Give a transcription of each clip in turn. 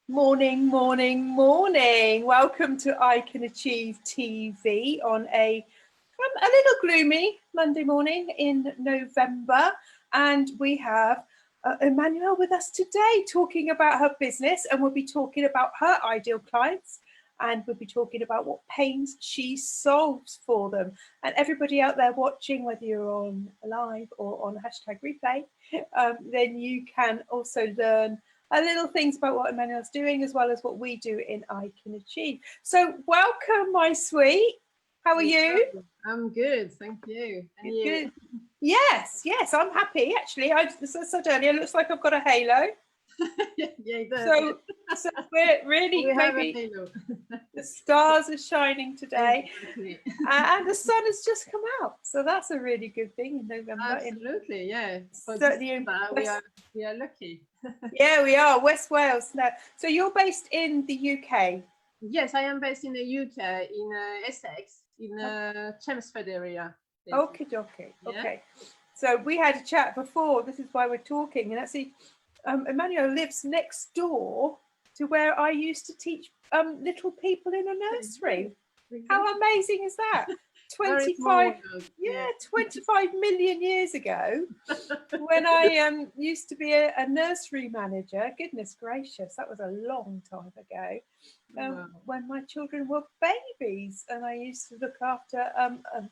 Morning, morning, morning. Welcome to I Can Achieve TV on a little gloomy Monday morning in November. And we have Emmanuelle with us today talking about her business, and we'll be talking about her ideal clients, and we'll be talking about what pains she solves for them. And everybody out there watching, whether you're on live or on #replay, then you can also learn little things about what Emmanuelle's doing, as well as what we do in I Can Achieve. So welcome, my sweet. How are you? I'm good, thank you. And you? Good. Yes, I'm happy. Actually, I said earlier, it looks like I've got a halo. Yeah, it does. So we're really we have maybe a halo. The stars are shining today, Exactly. And the sun has just come out. So that's a really good thing in November. Absolutely, yeah. Certainly we are lucky. Yeah, we are. West Wales now. So you're based in the UK? Yes, I am based in the UK, in Essex, in Chelmsford area. Okay. Yeah. Okay. So we had a chat before. This is why we're talking. And actually, Emmanuelle lives next door to where I used to teach little people in a nursery. Exactly. How amazing is that? 25 million years ago, when I used to be a nursery manager. Goodness gracious, that was a long time ago. Wow. When my children were babies, and I used to look after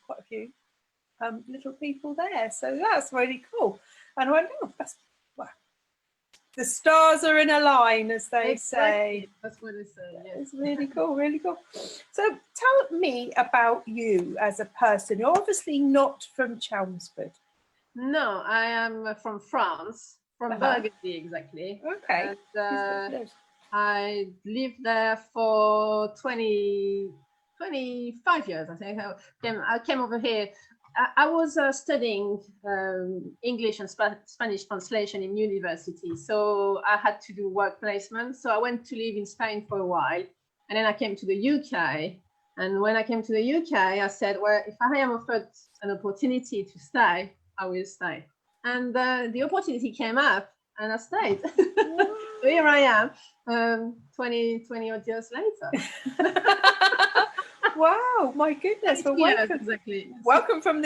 quite a few little people there. So that's really cool. And I went, oh, the stars are in a line, as they say. That's what they say. Yes. It's really cool, really cool. So tell me about you as a person. You're obviously not from Chelmsford. No, I am from France, from Burgundy exactly. Okay. And I lived there for 25 years, I think. I came over here. I was studying English and Spanish translation in university, so I had to do work placement. So I went to live in Spain for a while, and then I came to the UK. And when I came to the UK, I said, well, if I am offered an opportunity to stay, I will stay. And the opportunity came up, and I stayed. So here I am, 20 odd years later. Wow, my goodness. Well, welcome, exactly. Welcome from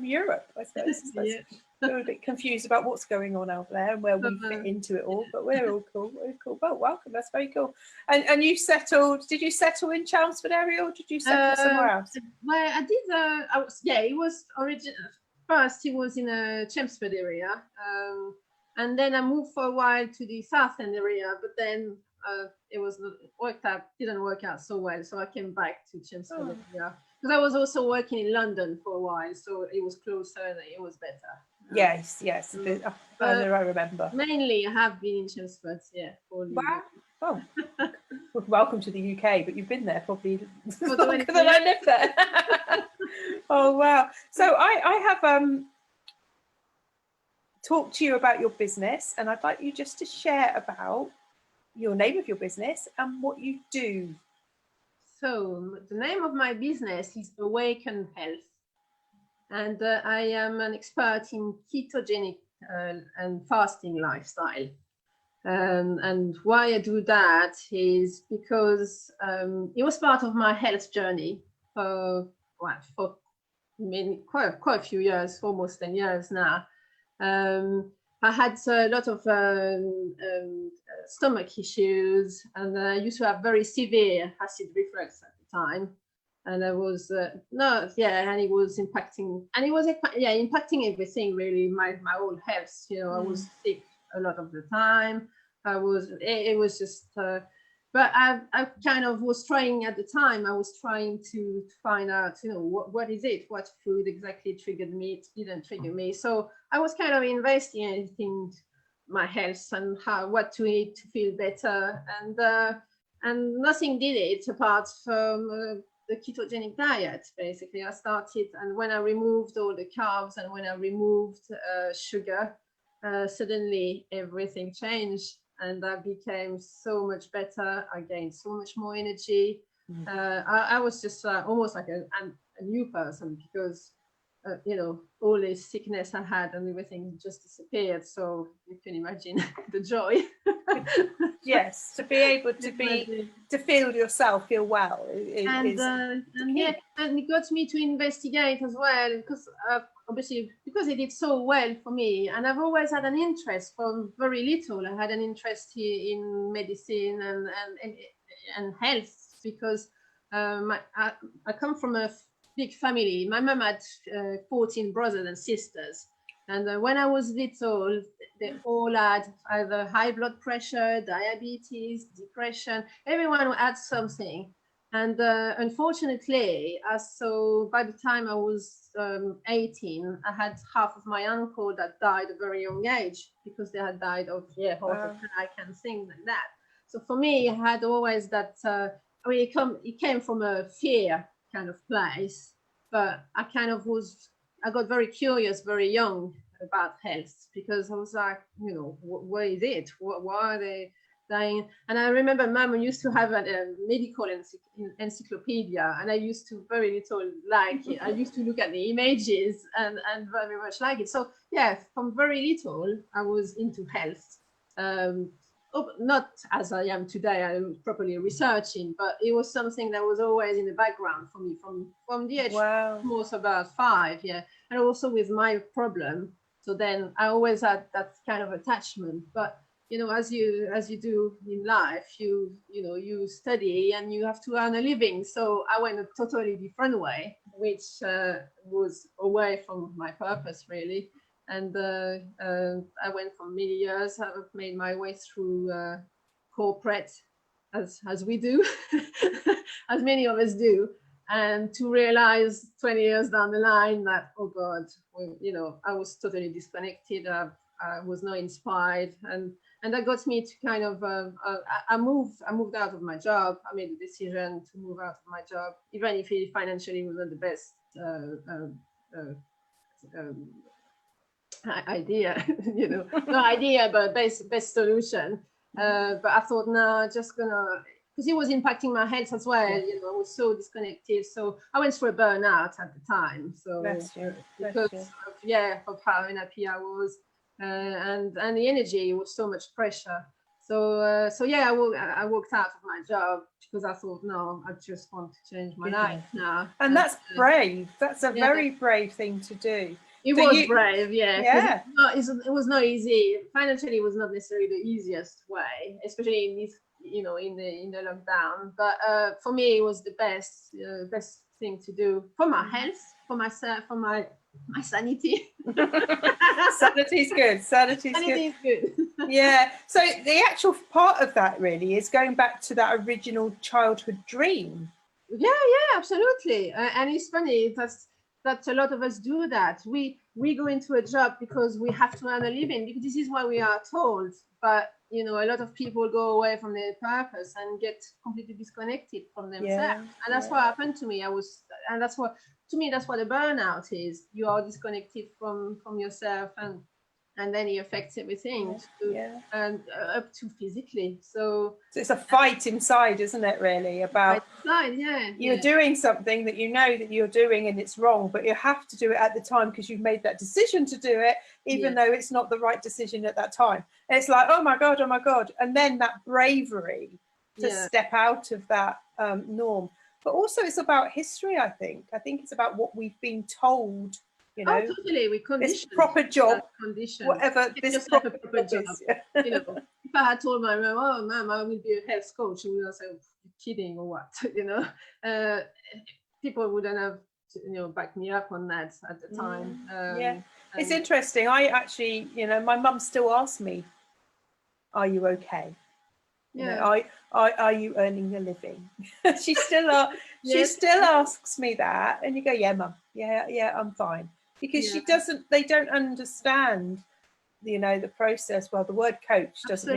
Europe, I suppose. Yeah. We're a bit confused about what's going on out there and where we fit into it all, but we're all cool. We're cool. Well, welcome. That's very cool. And you settled? Did you settle in Chelmsford area, or did you settle somewhere else? Well, I did. It was original. First, it was in a Chelmsford area, and then I moved for a while to the South End area, but then it didn't work out so well, so I came back to Chelmsford area, because I was also working in London for a while, so it was closer and it was better. Yes. I remember. Mainly I have been in Chelmsford, Wow. Oh. Welcome to the UK, but you've been there probably longer than I lived there. Oh wow. So I have talked to you about your business, and I'd like you just to share about your name of your business and what you do. So the name of my business is Awaken Health, and I am an expert in ketogenic and fasting lifestyle. And why I do that is because it was part of my health journey for quite a few years, almost 10 years now. I had a lot of stomach issues, and I used to have very severe acid reflux at the time, and I was and it was impacting everything really, my whole health. I was sick a lot of the time. It was just but I kind of was trying at the time. I was trying to find out, what is it? What food exactly triggered me? It didn't trigger me. So I was kind of investigating my health and what to eat to feel better, and nothing did it apart from the ketogenic diet. Basically, I started, and when I removed all the carbs and when I removed sugar, suddenly everything changed. And I became so much better. I gained so much more energy. I was just almost like a new person, because you know, all this sickness I had and everything just disappeared. So you can imagine the joy. Yes, to be able to feel yourself, feel well and yeah, and it got me to investigate as well, because obviously because it did so well for me, and I've always had an interest from very little. I had an interest here in medicine and health, because I come from a big family. My mum had 14 brothers and sisters, and when I was little, they all had either high blood pressure, diabetes, depression. Everyone had something. And unfortunately, so by the time I was 18, I had half of my uncle that died at a very young age, because they had died of heart attack and things like that. So for me, I had always that, I mean, it came from a fear kind of place, but I got very curious very young about health, because I was like, you know, what is it? Why are they dying? And I remember Mum used to have a medical encyclopedia, and I used to very little like it. I used to look at the images and very much like it. So yeah, from very little, I was into health. Not as I am today, I'm properly researching, but it was something that was always in the background for me from the age most about 5, and also with my problem. So then I always had that kind of attachment. But you know, as you do in life, you study and you have to earn a living. So I went a totally different way, which was away from my purpose really. And I went for many years. I've made my way through corporate, as we do, as many of us do, and to realize 20 years down the line that, oh God, you know, I was totally disconnected. I was not inspired, and that got me to kind of I moved out of my job. I made a decision to move out of my job, even if it financially was not the best idea, you know, no idea, but best solution. But I thought, no, just gonna, because it was impacting my health as well. You know, I was so disconnected. So I went through a burnout at the time. So because of how unhappy I was, and the energy was so much pressure. So yeah, I walked out of my job because I thought, no, I just want to change my life now. And that's brave. That's a very brave thing to do. It was brave, yeah. It was not easy. Financially, it was not necessarily the easiest way, especially in this, you know, in the lockdown. But for me, it was the best thing to do for my health, for myself, for my sanity. Sanity's good. Sanity's good. Yeah. So the actual part of that really is going back to that original childhood dream. Yeah, absolutely. And it's funny that a lot of us do that. We go into a job because we have to earn a living, because this is what we are told. But you know, a lot of people go away from their purpose and get completely disconnected from themselves. And that's what happened to me. That's what a burnout is. You are disconnected from yourself, and then it affects everything, and up to physically. So it's a fight inside, isn't it? Really, about you're doing something that you know that you're doing and it's wrong, but you have to do it at the time because you've made that decision to do it, even though it's not the right decision at that time. And it's like, oh my god, and then that bravery to step out of that norm. But also, it's about history. I think it's about what we've been told. You know, totally. We conditioned this proper job, whatever this proper job is. You know, if I had told my mom, "Oh, mom, I will be a health coach," she would have said, "You're kidding or what?" You know, people wouldn't have, you know, backed me up on that at the time. It's interesting. I actually, you know, my mum still asks me, "Are you okay? You know, are you earning a living?" She still asks me that, and you go, "Yeah, mum, yeah, I'm fine." Because they don't understand, you know, the process. Well, the word coach doesn't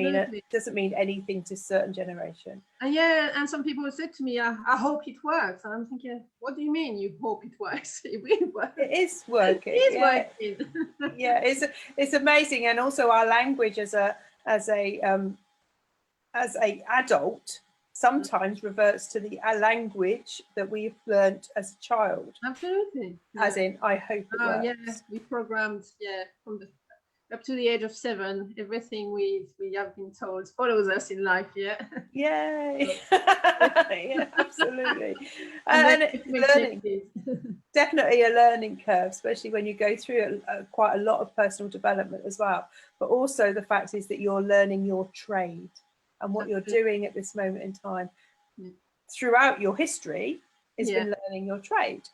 mean anything to a certain generation. And some people said to me, I hope it works. And I'm thinking, what do you mean you hope it works? It will work. It is working. It is working. It's amazing. And also our language as a adult sometimes reverts to the language that we've learnt as a child. Absolutely. As in, I hope it works. Yeah, we programmed, from the up to the age of 7, everything we have been told follows us in life. Yay. Yeah, absolutely. And learning, definitely a learning curve, especially when you go through quite a lot of personal development as well. But also the fact is that you're learning your trade and what you're doing at this moment in time throughout your history has been learning your trade.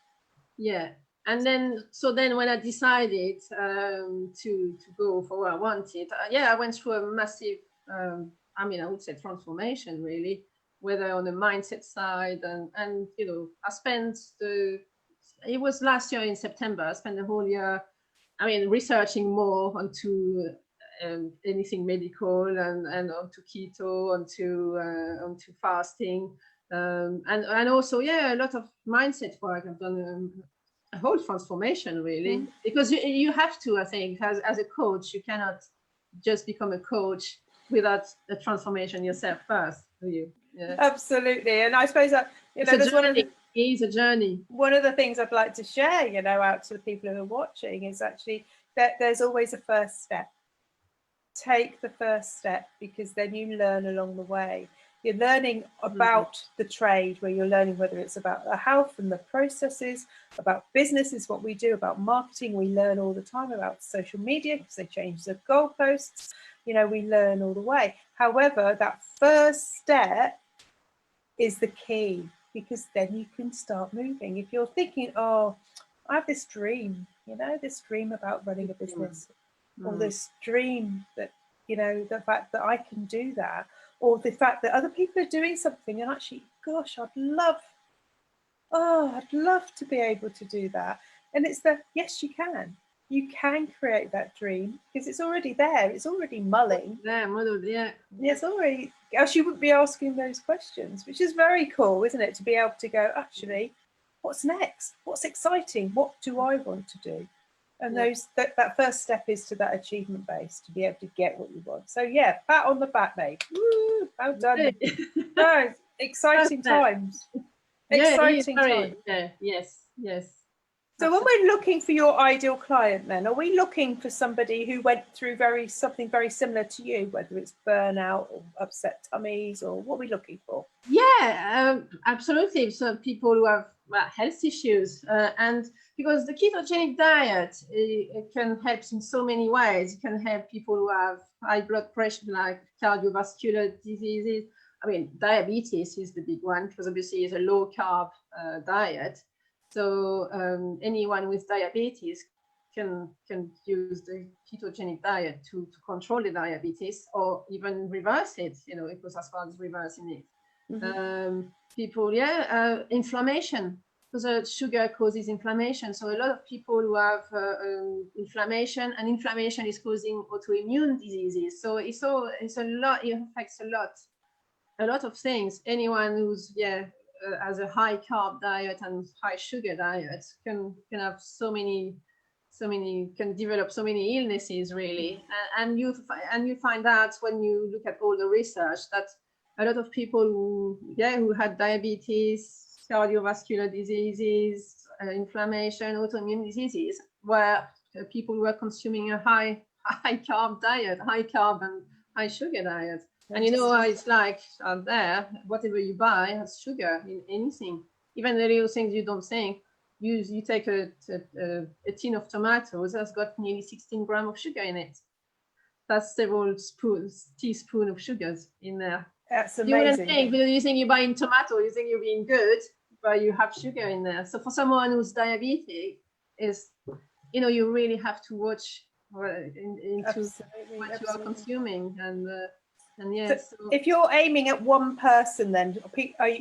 Yeah. And then, when I decided to go for what I wanted, I went through a massive, I would say transformation, really, whether on the mindset side and I spent it was last year in September, I spent the whole year, researching more onto anything medical and onto keto, onto fasting, and also, a lot of mindset work. I've done a whole transformation, really, because you have to, I think, as a coach, you cannot just become a coach without a transformation yourself first, do you? Yeah. Absolutely. And I suppose that it's a journey. One of the things I'd like to share, out to the people who are watching is actually that there's always a first step. Take the first step, because then you learn along the way. You're learning about the trade, where you're learning whether it's about the health and the processes, about business is what we do, about marketing. We learn all the time about social media because they change the goalposts. We learn all the way. However, that first step is the key, because then you can start moving. If you're thinking, oh, I have this dream, this dream about running a business, or this dream that, the fact that I can do that, or the fact that other people are doing something and actually, gosh, I'd love to be able to do that. And it's yes, you can. You can create that dream, because it's already there. It's already mulling. Yeah. It's already, else you wouldn't be asking those questions, which is very cool, isn't it? To be able to go, actually, what's next? What's exciting? What do I want to do? And that first step is to that achievement base, to be able to get what you want. So pat on the back, mate. Woo, well done. No, exciting times. Exciting times. Yes. So when we're looking for your ideal client, then, are we looking for somebody who went through something very similar to you, whether it's burnout or upset tummies, or what are we looking for? Yeah, absolutely. So people who have health issues, and because the ketogenic diet, it can help in so many ways. It can help people who have high blood pressure, like cardiovascular diseases. Diabetes is the big one, because obviously it's a low carb diet. So anyone with diabetes can use the ketogenic diet to control the diabetes, or even reverse it. It goes as far as reversing it. People, inflammation, because sugar causes inflammation. So a lot of people who have inflammation, and inflammation is causing autoimmune diseases. So it's a lot. It affects a lot of things. Anyone who's has a high carb diet and high sugar diet can have can develop so many illnesses, really. And you find out, when you look at all the research, that a lot of people who had diabetes, cardiovascular diseases, inflammation, autoimmune diseases, were people who were consuming a high carb diet, high carb and high sugar diet. And it's like out there, whatever you buy has sugar in anything, even the little things you don't think. You take a tin of tomatoes, that's got nearly 16 grams of sugar in it. That's several teaspoons of sugars in there. That's amazing. You wouldn't think, because you think you're buying tomato, you think you're being good, but you have sugar in there. So for someone who's diabetic, you really have to watch into what you are consuming. And yes. So if you're aiming at one person, then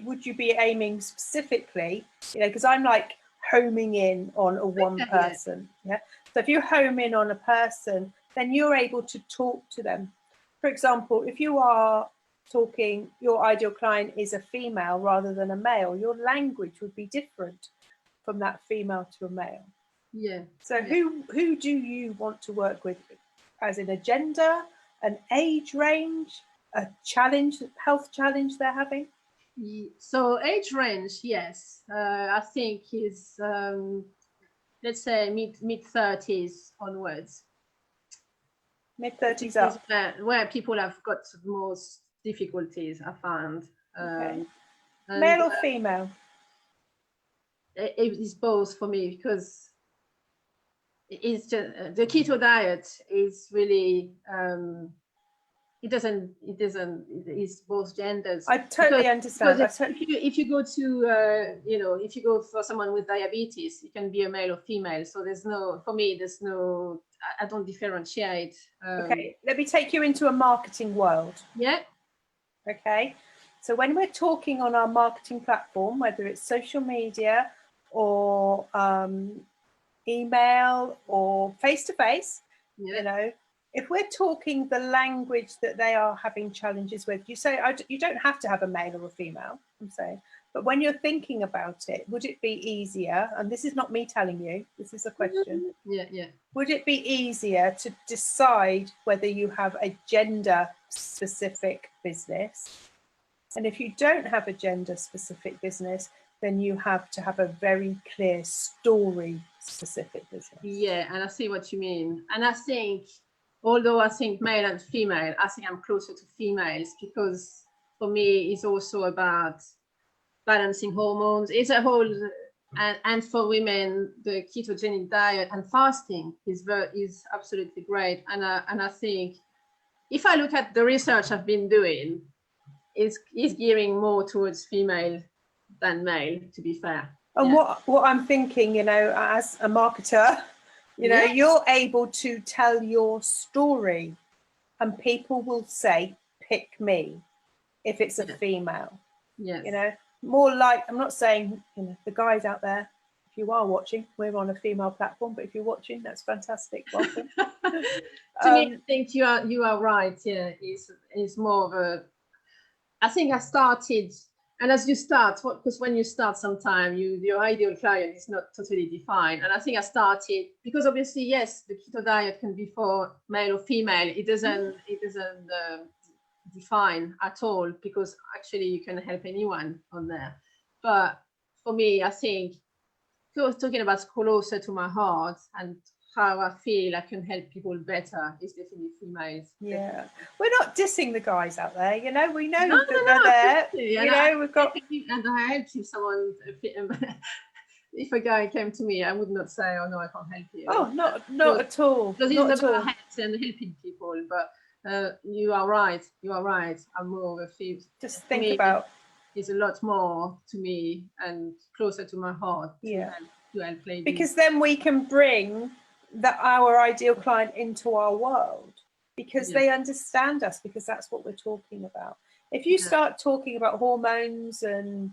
would you be aiming specifically? Because I'm like homing in on a one person. Yeah. So if you home in on a person, then you're able to talk to them. For example, if you are talking, your ideal client is a female rather than a male, your language would be different from that female to a male. Yeah. So who do you want to work with, as in a gender, an age range, a challenge, health challenge they're having? So age range, yes, I think is let's say mid 30s onwards. Mid-30s Is up. where people have got most difficulties, I found. Okay. And Male or female? it is both for me, because it's just the keto diet is really it's both genders. I totally understand. Because if you go to if you go for someone with diabetes, it can be a male or female. So for me there's no, I don't differentiate. Okay, let me take you into a marketing world. Yeah. Okay, so when we're talking on our marketing platform, whether it's social media or email or face-to-face, you know, if we're talking the language that they are having challenges with, you say you don't have to have a male or a female, I'm saying, but when you're thinking about it, would it be easier, and this is not me telling you, this is a question, would it be easier to decide whether you have a gender specific business? And if you don't have a gender specific business, then you have to have a very clear story specific business. Yeah, and I see what you mean. And I think, although I think male and female, I think I'm closer to females, because for me it's also about balancing hormones. It's a whole, and for women, the ketogenic diet and fasting is absolutely great. And I think if I look at the research I've been doing, is gearing more towards female than male, to be fair. And what I'm thinking, you know, as a marketer, you know, you're able to tell your story, and people will say, pick me if it's a female. You know, more like, I'm not saying, you know, the guys out there, if you are watching, we're on a female platform, but if you're watching, that's fantastic. Welcome. To me, I think you are right. Yeah, it's more of a, I think I started, and as you start, because when you start sometime, your ideal client is not totally defined. And I think I started, because obviously, yes, the keto diet can be for male or female. It doesn't define at all, because actually you can help anyone on there. But for me, I think, talking about closer to my heart and how I feel I can help people better, is definitely females. Yeah, we're not dissing the guys out there, you know, we know they're there, you know, we've got, and I hope if someone, if a guy came to me, I would not say, oh no, I can't help you. Oh, not at all. Because it's about helping people. But you are right. I'm more of a female. Just think about, it's a lot more to me and closer to my heart to help ladies. Because then we can bring our ideal client into our world, because they understand us, because that's what we're talking about. If you start talking about hormones and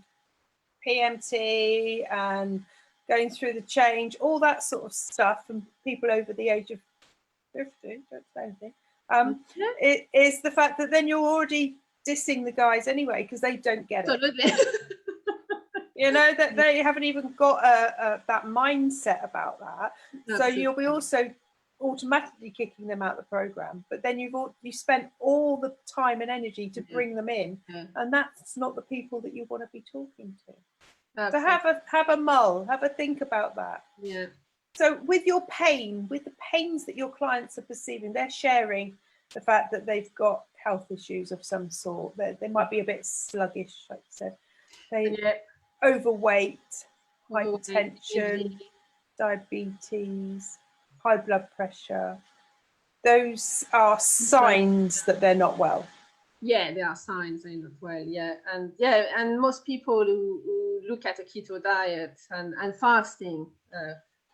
PMT and going through the change, all that sort of stuff, and people over the age of 50, don't say anything, it is the fact that then you're already dissing the guys anyway, because they don't get it. You know, that they haven't even got that mindset about that. So you'll be also automatically kicking them out of the program. But then you spent all the time and energy to bring them in, and that's not the people that you want to be talking to. So have a mull, have a think about that. Yeah. So with your pain, with the pains that your clients are perceiving, they're sharing the fact that they've got health issues of some sort. They might be a bit sluggish, like you said. Overweight, hypertension, diabetes, high blood pressure. Those are signs that they're not well. Yeah, there are signs they're not well. And most people who look at a keto diet and fasting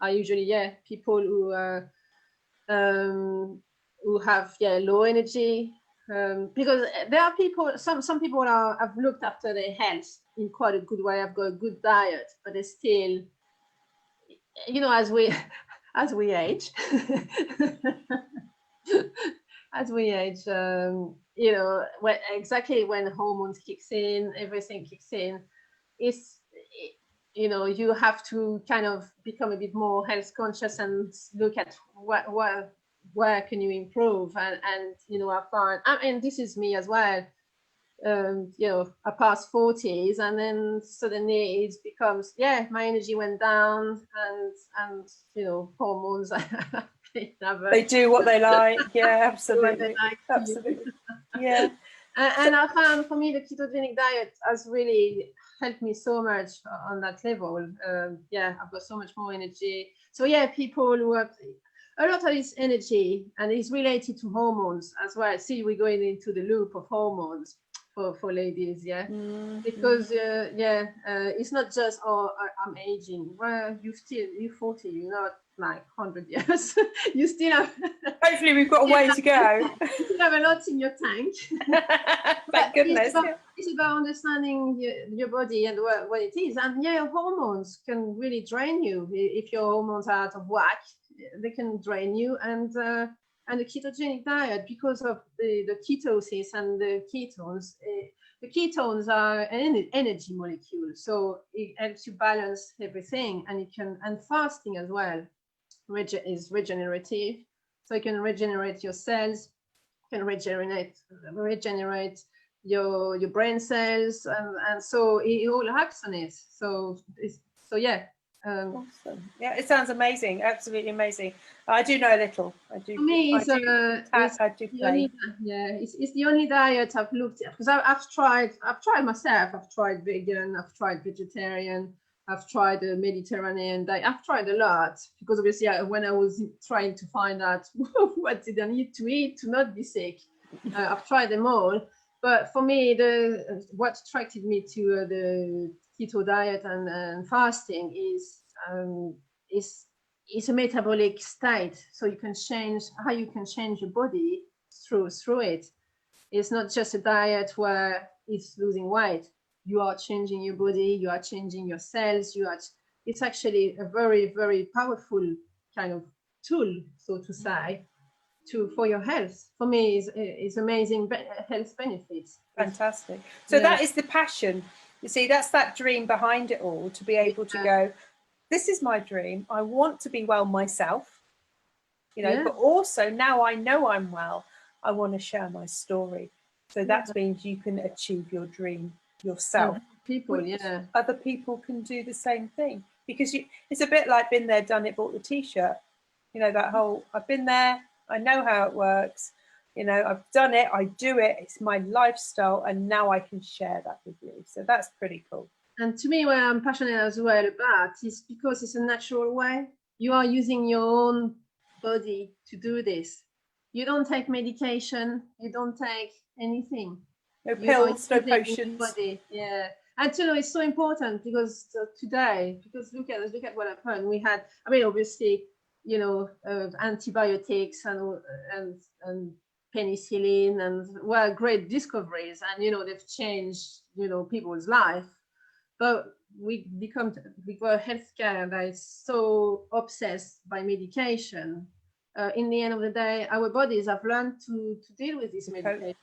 are usually people who have low energy. Because there are people, some people have looked after their health in quite a good way. Have got a good diet, but they still, you know, as we age, you know, when hormones kicks in, everything kicks in. You know, you have to kind of become a bit more health conscious and look at where can you improve, and you know, I find, and this is me as well, you know, I passed 40s, and then suddenly it becomes, yeah, my energy went down, and you know, hormones. They do what they like. Yeah, absolutely. Like Absolutely. Yeah. And I found, for me, the ketogenic diet has really helped me so much on that level. Yeah, I've got so much more energy. So yeah, people who have a lot of this energy, and it's related to hormones as well. See, we're going into the loop of hormones for ladies, yeah. Because it's not just, oh, I'm aging. Well, you're 40, you're not like 100 years. You still have. Hopefully, we've got a way to go. You still have a lot in your tank. Thank goodness. It's about understanding your body and what it is. And yeah, hormones can really drain you. If your hormones are out of whack, they can drain you. And the ketogenic diet, because of the ketosis and the ketones, the ketones are an energy molecule. So it helps you balance everything. And and fasting as well is regenerative. So you can regenerate your cells, can regenerate your brain cells, and so it all acts on it. So yeah. Awesome. Yeah, it sounds amazing. Absolutely amazing. I do know a little. I do. For me, it's the only diet I've looked at, because I've tried myself. I've tried vegan, I've tried vegetarian, I've tried the Mediterranean diet. I've tried a lot, because obviously when I was trying to find out what did I need to eat to not be sick, I've tried them all. But for me, what attracted me to the keto diet and fasting is a metabolic state. So you can change how you can change your body through it. It's not just a diet where it's losing weight. You are changing your body, you are changing your cells, it's actually a very, very powerful kind of tool, so to say, for your health. For me, is amazing health benefits. Fantastic. So that is the passion. You see, that's that dream behind it all, to be able to go, this is my dream. I want to be well myself, you know, but also now I know I'm well, I want to share my story. So that means you can achieve your dream yourself. Other people can do the same thing, because it's a bit like been there, done it, bought the t-shirt. You know, that whole, I've been there, I know how it works, you know, I've done it, I do it, it's my lifestyle, and now I can share that with you. So that's pretty cool. And to me, what I'm passionate as well about is because it's a natural way. You are using your own body to do this. You don't take medication, you don't take anything. No pills, no potions. Yeah. And you know, it's so important, because today, because look at what happened. We had, I mean, obviously, you know, antibiotics and penicillin, and great discoveries, and you know, they've changed, you know, people's life. But we got a healthcare that is so obsessed by medication. In the end of the day, our bodies have learned to deal with this medication.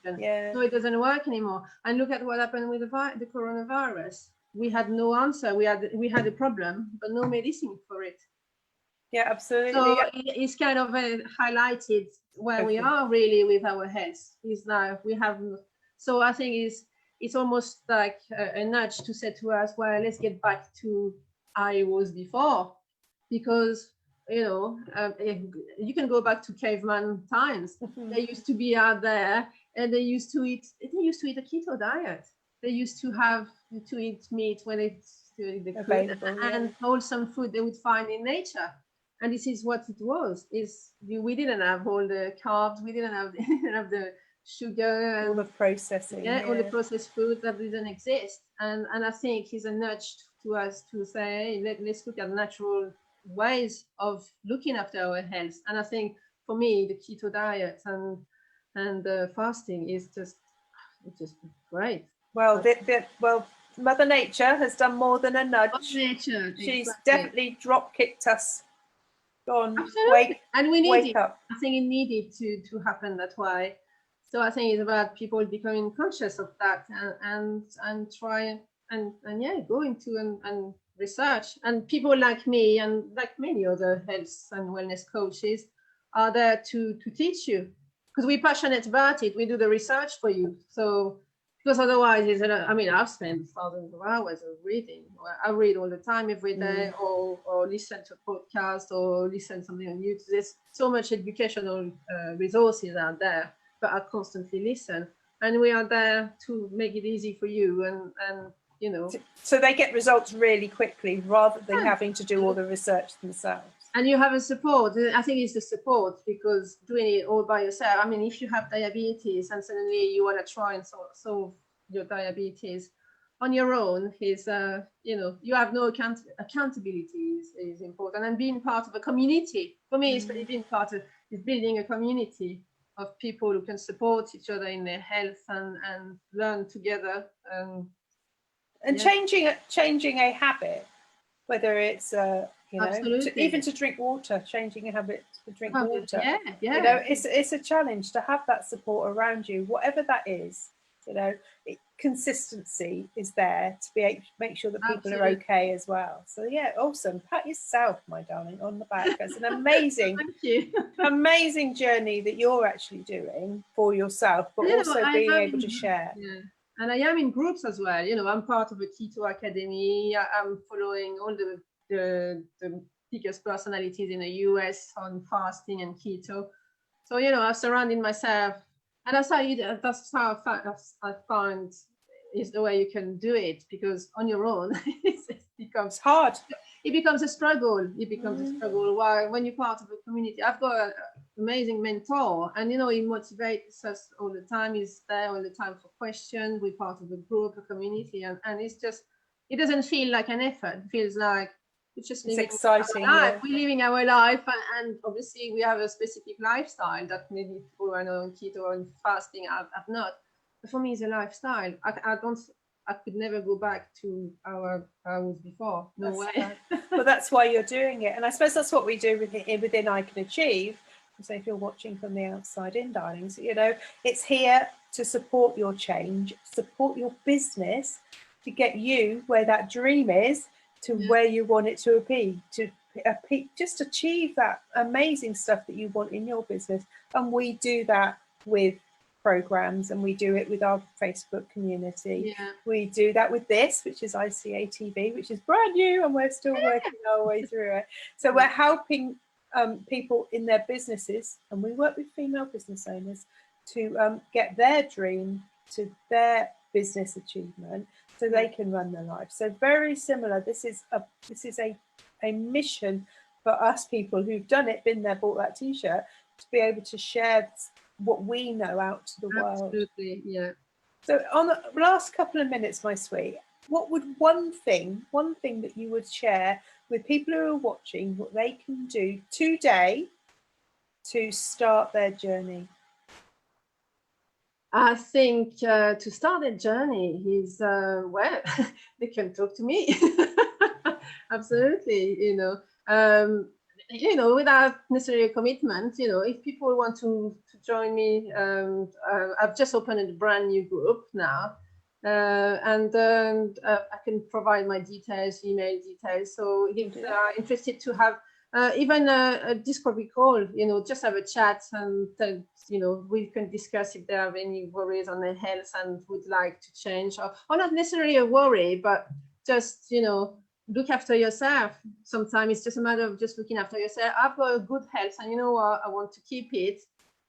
So it doesn't work anymore. And look at what happened with the coronavirus. We had no answer. We had a problem, but no medicine for it. Yeah, absolutely. So it's kind of highlighted where we are really with our health. Is now we have. So I think it's almost like a nudge to say to us, well, let's get back to how it was before, because you know, you can go back to caveman times. They used to be out there, and they used to eat a keto diet. They used to eat meat when it's available, and wholesome food they would find in nature. And this is what it was. We didn't have all the carbs, we didn't have the sugar, and all the processing, all the processed food that didn't exist. And I think it's a nudge to us to say, let's look at natural ways of looking after our health. And I think for me, the keto diet and fasting is just great. Well, Mother Nature has done more than a nudge. Nature, she's definitely drop kicked us. Gone. Absolutely. And we need it. Up. I think it needed to happen that way. So I think it's about people becoming conscious of that and try and go into and research. And people like me and like many other health and wellness coaches are there to teach you, because we're passionate about it. We do the research for you. So because otherwise it's I mean, I've spent thousands of hours of reading. I read all the time, every day, or listen to a podcast, or listen to something on YouTube. There's so much educational resources out there, but I constantly listen, and we are there to make it easy for you, and you know, so they get results really quickly rather than having to do all the research themselves. And you have a support. I think it's the support, because doing it all by yourself. I mean, if you have diabetes and suddenly you want to try and solve your diabetes on your own, is you know, you have no accountability is important, and being part of a community. For me, it's being part of is building a community of people who can support each other in their health and learn together. And changing a habit, whether it's you know, even to drink water, changing a habit to drink water. Yeah. You know, it's a challenge to have that support around you, whatever that is. You know, consistency is there to be able to make sure that people are okay as well. So yeah, awesome. Pat yourself, my darling, on the back. That's an amazing, thank you. amazing journey that you're actually doing for yourself, but also being able to share. Yeah. And I am in groups as well. You know, I'm part of a Keto Academy. I'm following all the biggest personalities in the US on fasting and keto. So, you know, I've surrounded myself, and that's how I find is the way you can do it, because on your own it becomes hard. It becomes a struggle. It becomes a struggle. While when you're part of a community, I've got an amazing mentor, and you know, he motivates us all the time. He's there all the time for questions. We're part of a group, a community, and it's just, it doesn't feel like an effort. It feels like it's just living exciting. Our life. We're living our life, and obviously we have a specific lifestyle that maybe people who are on keto or fasting have not. But for me, it's a lifestyle. I could never go back to our hours before. No way. Well, that's why you're doing it. And I suppose that's what we do within I Can Achieve. So if you're watching from the outside in, darlings, you know, it's here to support your change, support your business, to get you where that dream is, to where you want it to be, to just achieve that amazing stuff that you want in your business. And we do that with programs, and we do it with our Facebook community. We do that with this, which is ICA TV, which is brand new, and we're still working our way through it. So we're helping people in their businesses, and we work with female business owners to get their dream to their business achievement, so they can run their life. So very similar. This is a mission for us people who've done it, been there, bought that t-shirt, to be able to share what we know out to the world. Absolutely, yeah. So on the last couple of minutes, my sweet, what would one thing that you would share with people who are watching, what they can do today to start their journey? I think to start their journey is, well, they can talk to me. Absolutely, you know, without necessarily a commitment. You know, if people want to join me, I've just opened a brand new group now, and I can provide my details, email details. So if they are interested to have even a discovery call, you know, just have a chat, and you know, we can discuss if they have any worries on their health and would like to change, or not necessarily a worry, but just, you know, look after yourself. Sometimes it's just a matter of just looking after yourself. I've got a good health, and you know what, I want to keep it,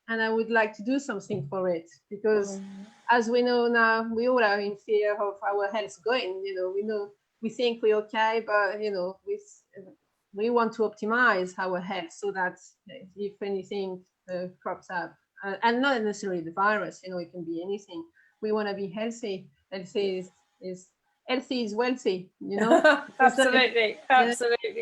and I would like to do something for it, because as we know now, we all are in fear of our health going. You know, we think we're okay, but you know, we want to optimize our health so that if anything crops up, and not necessarily the virus, you know, it can be anything. We want to be healthy. Healthy is wealthy, you know. Absolutely,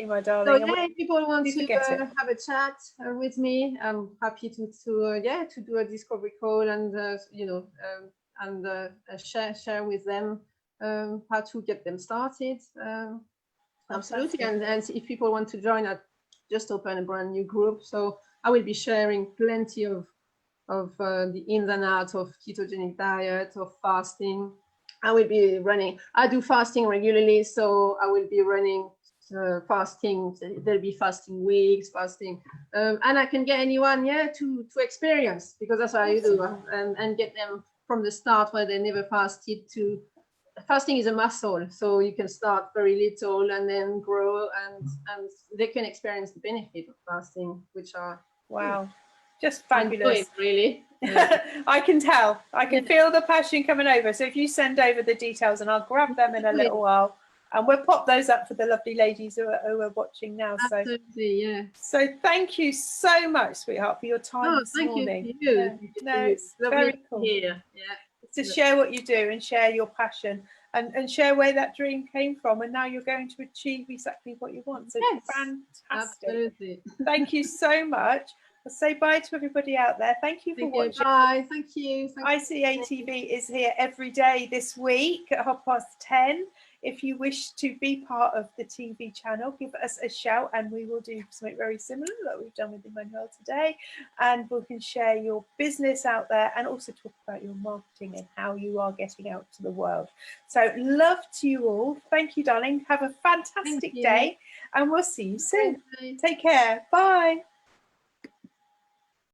my darling. So if people want to have a chat with me, I'm happy to do a discovery call, and you know, and share with them how to get them started. Absolutely. And if people want to join, I just open a brand new group, so I will be sharing plenty of the ins and outs of ketogenic diet, of fasting. I will be running. I do fasting regularly, so I will be running fasting. There'll be fasting weeks, fasting, and I can get anyone to experience, because that's what I do, and get them from the start where they never fasted to fasting is a muscle, so you can start very little and then grow, and they can experience the benefit of fasting, which are wow, just fabulous. Really. I can tell. I can feel the passion coming over. So if you send over the details, and I'll grab them in a little while, and we'll pop those up for the lovely ladies who are watching now. Absolutely, yeah. So thank you so much, sweetheart, for your time this morning. You. Yeah. No, it's very cool. Here. To share what you do and share your passion and share where that dream came from, and now you're going to achieve exactly what you want. So fantastic. Absolutely. Thank you so much. I'll say bye to everybody out there. Thank you for watching. Bye. Thank you. ICA TV is here every day this week at 10:30. If you wish to be part of the TV channel, give us a shout and we will do something very similar that we've done with Emmanuelle today, and we can share your business out there and also talk about your marketing and how you are getting out to the world. So love to you all. Thank you, darling. Have a fantastic day, and we'll see you soon. Take care. Bye.